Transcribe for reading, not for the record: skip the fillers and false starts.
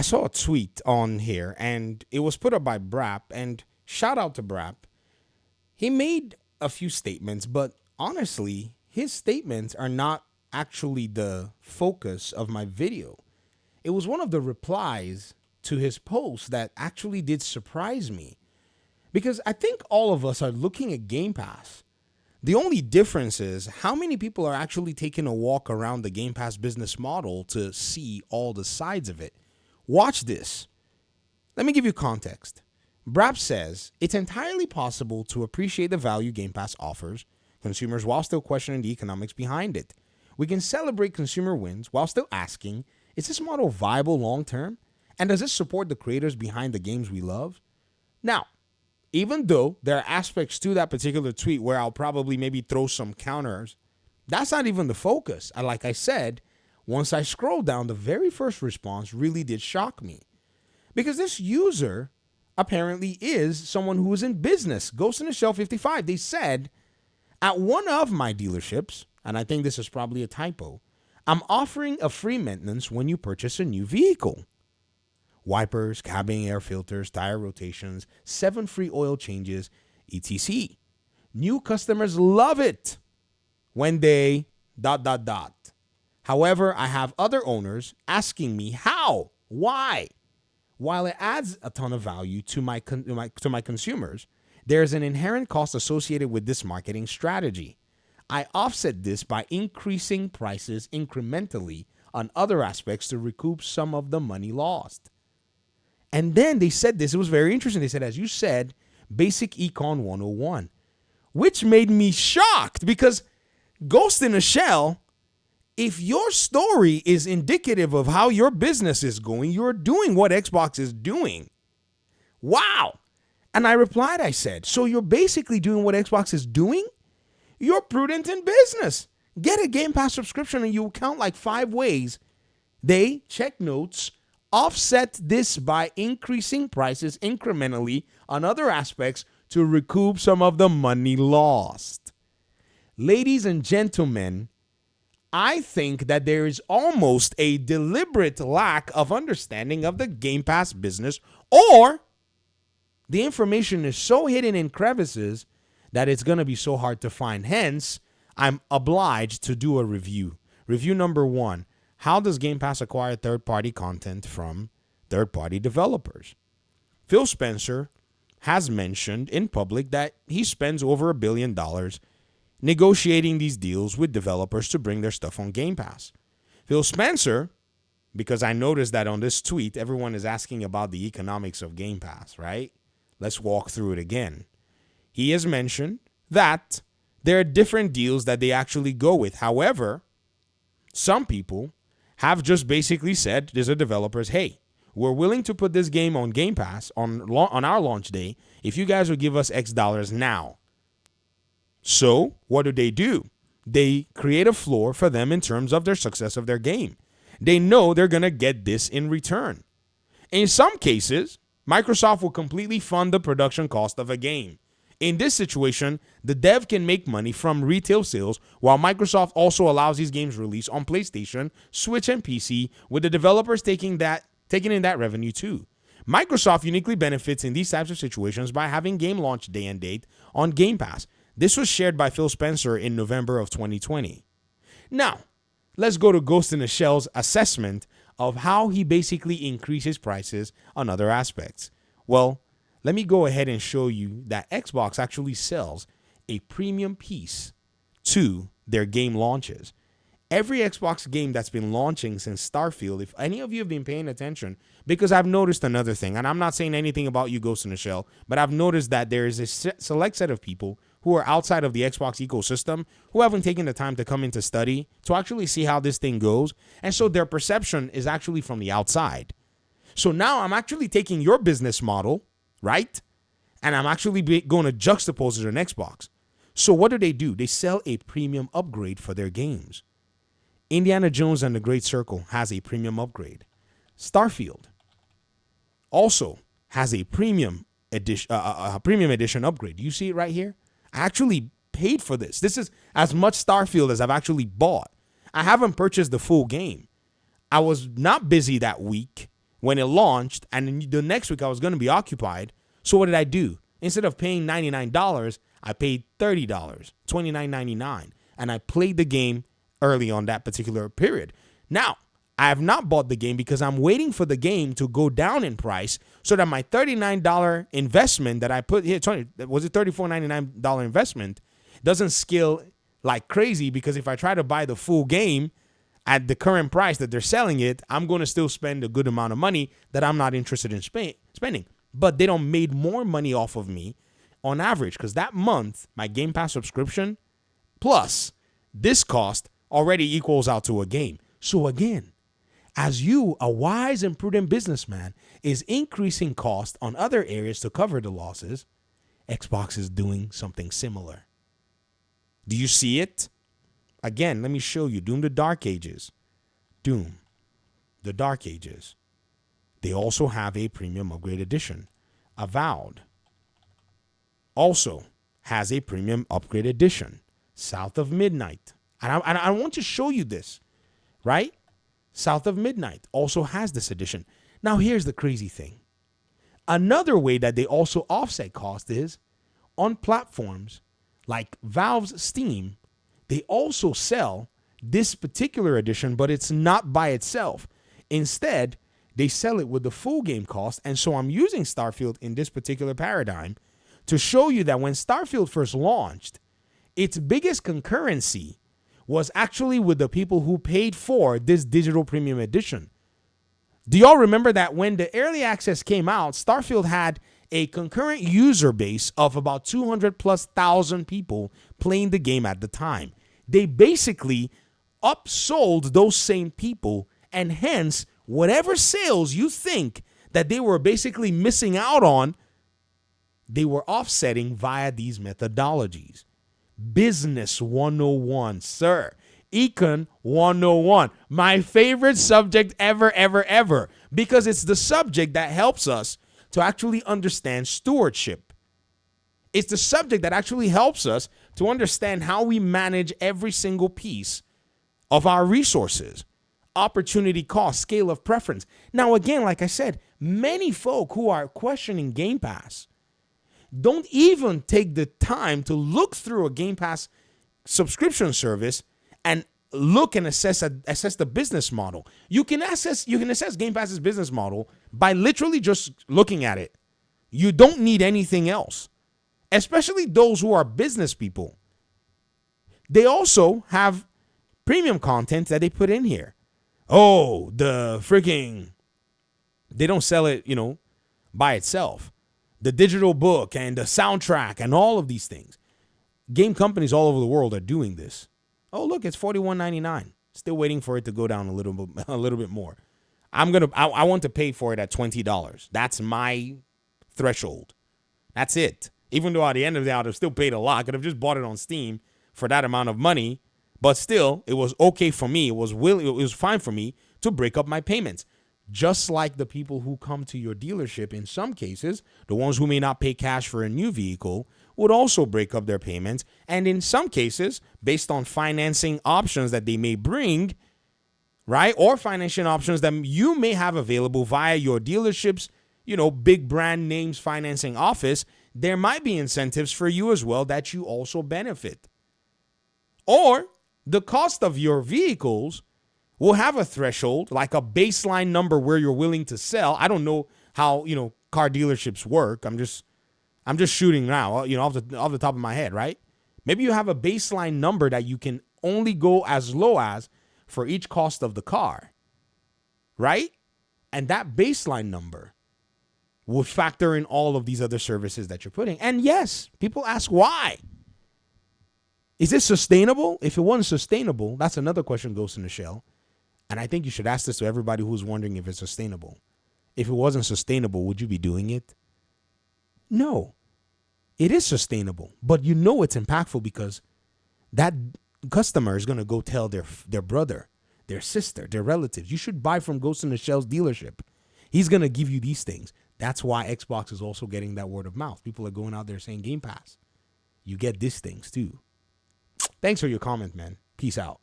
I saw a tweet on here and it was put up by Brap, and shout out to Brap. He made a few statements, but honestly, his statements are not actually the focus of my video. It was one of the replies to his post that actually did surprise me, because I think all of us are looking at Game Pass. The only difference is how many people are actually taking a walk around the Game Pass business model to see all the sides of it. Watch this. Let me give you context. Brap says it's entirely possible to appreciate the value Game Pass offers consumers while still questioning the economics behind it. We can celebrate consumer wins while still asking, is this model viable long term? And does it support the creators behind the games we love? Now, even though there are aspects to that particular tweet where I'll probably maybe throw some counters, that's not even the focus. And like I said, once I scroll down, the very first response really did shock me. Because this user apparently is someone who is in business. Ghost in the Shell 55. They said, at one of my dealerships, and I think this is probably a typo, I'm offering a free maintenance when you purchase a new vehicle. Wipers, cabin air filters, tire rotations, 7 free oil changes, etc. New customers love it when they ... However, I have other owners asking me how, why. While it adds a ton of value to my consumers, there's an inherent cost associated with this marketing strategy. I offset this by increasing prices incrementally on other aspects to recoup some of the money lost. And then they said this, it was very interesting. They said, as you said, basic econ 101, which made me shocked because Ghost in a Shell, if your story is indicative of how your business is going, you're doing what Xbox is doing. Wow. And I replied, I said, so you're basically doing what Xbox is doing? You're prudent in business. Get a Game Pass subscription and you'll count like 5 ways. They, check notes, offset this by increasing prices incrementally on other aspects to recoup some of the money lost. Ladies and gentlemen, I think that there is almost a deliberate lack of understanding of the Game Pass business, or the information is so hidden in crevices that it's going to be so hard to find. Hence, I'm obliged to do a review. Review number 1. How does Game Pass acquire third-party content from third-party developers? Phil Spencer has mentioned in public that he spends over $1 billion negotiating these deals with developers to bring their stuff on Game Pass. Phil Spencer, because I noticed that on this tweet, everyone is asking about the economics of Game Pass, right? Let's walk through it again. He has mentioned that there are different deals that they actually go with. However, some people have just basically said, there's a developers, hey, we're willing to put this game on Game Pass on our launch day if you guys will give us X dollars now. So what do? They create a floor for them in terms of their success of their game. They know they're going to get this in return. In some cases, Microsoft will completely fund the production cost of a game. In this situation, the dev can make money from retail sales, while Microsoft also allows these games released on PlayStation, Switch, and PC, with the developers taking in that revenue too. Microsoft uniquely benefits in these types of situations by having game launch day and date on Game Pass. This was shared by Phil Spencer in November of 2020. Now, let's go to Ghost in the Shell's assessment of how he basically increases prices on other aspects. Well, let me go ahead and show you that Xbox actually sells a premium piece to their game launches. Every Xbox game that's been launching since Starfield, if any of you have been paying attention, because I've noticed another thing, and I'm not saying anything about you, Ghost in the Shell, but I've noticed that there is a select set of people who are outside of the Xbox ecosystem who haven't taken the time to come into study to actually see how this thing goes. And so their perception is actually from the outside. So now I'm actually taking your business model, right? And I'm actually going to juxtapose it on Xbox. So what do? They sell a premium upgrade for their games. Indiana Jones and the Great Circle has a premium upgrade. Starfield also has a premium edition upgrade. You see it right here? I actually paid for this. This is as much Starfield as I've actually bought. I haven't purchased the full game. I was not busy that week when it launched, and then the next week I was going to be occupied. So what did I do? Instead of paying $99, I paid $30, $29.99, and I played the game early on that particular period. Now, I have not bought the game because I'm waiting for the game to go down in price so that my $39 investment that I put here, was it $34.99 investment, doesn't scale like crazy, because if I try to buy the full game at the current price that they're selling it, I'm going to still spend a good amount of money that I'm not interested in spending. But they don't made more money off of me on average, because that month, my Game Pass subscription plus this cost already equals out to a game. So again, as you, a wise and prudent businessman, is increasing cost on other areas to cover the losses, Xbox is doing something similar. Do you see it? Again, let me show you. Doom the Dark Ages. Doom the Dark Ages. They also have a premium upgrade edition. Avowed also has a premium upgrade edition. South of Midnight. And I want to show you this, right? South of Midnight also has this edition. Now, here's the crazy thing. Another way that they also offset cost is on platforms like Valve's Steam. They also sell this particular edition, but it's not by itself. Instead, they sell it with the full game cost. And so I'm using Starfield in this particular paradigm to show you that when Starfield first launched, its biggest concurrency was actually with the people who paid for this digital premium edition. Do y'all remember that when the early access came out, Starfield had a concurrent user base of about 200,000+ people playing the game at the time? They basically upsold those same people, and hence, whatever sales you think that they were basically missing out on, they were offsetting via these methodologies. Business 101, sir. Econ 101. My favorite subject ever, because it's the subject that helps us to actually understand stewardship. It's the subject that actually helps us to understand how we manage every single piece of our resources. Opportunity cost, scale of preference. Now, again, like I said, many folk who are questioning Game Pass don't even take the time to look through a Game Pass subscription service and look and assess the business model. You can assess Game Pass's business model by literally just looking at it. You don't need anything else, especially those who are business people. They also have premium content that they put in here. Oh, they don't sell it, by itself. The digital book and the soundtrack and all of these things. Game companies all over the world are doing this. Oh, look, it's $41.99. Still waiting for it to go down a little bit more. I want to pay for it at $20. That's my threshold. That's it. Even though at the end of the day, I'd have still paid a lot. I could have just bought it on Steam for that amount of money. But still, it was okay for me. It was fine for me to break up my payments. Just like the people who come to your dealership, in some cases, the ones who may not pay cash for a new vehicle would also break up their payments. And in some cases, based on financing options that they may bring, right, or financing options that you may have available via your dealership's, big brand names financing office, there might be incentives for you as well that you also benefit. Or the cost of your vehicles will have a threshold, like a baseline number where you're willing to sell. I don't know how, car dealerships work. I'm just shooting now, off the top of my head, right? Maybe you have a baseline number that you can only go as low as for each cost of the car, right? And that baseline number will factor in all of these other services that you're putting. And yes, people ask why. Is it sustainable? If it wasn't sustainable, that's another question goes in the shell. And I think you should ask this to everybody who's wondering if it's sustainable. If it wasn't sustainable, would you be doing it? No, it is sustainable, but it's impactful because that customer is going to go tell their brother, their sister, their relatives. You should buy from Ghost in the Shell's dealership. He's going to give you these things. That's why Xbox is also getting that word of mouth. People are going out there saying Game Pass. You get these things too. Thanks for your comment, man. Peace out.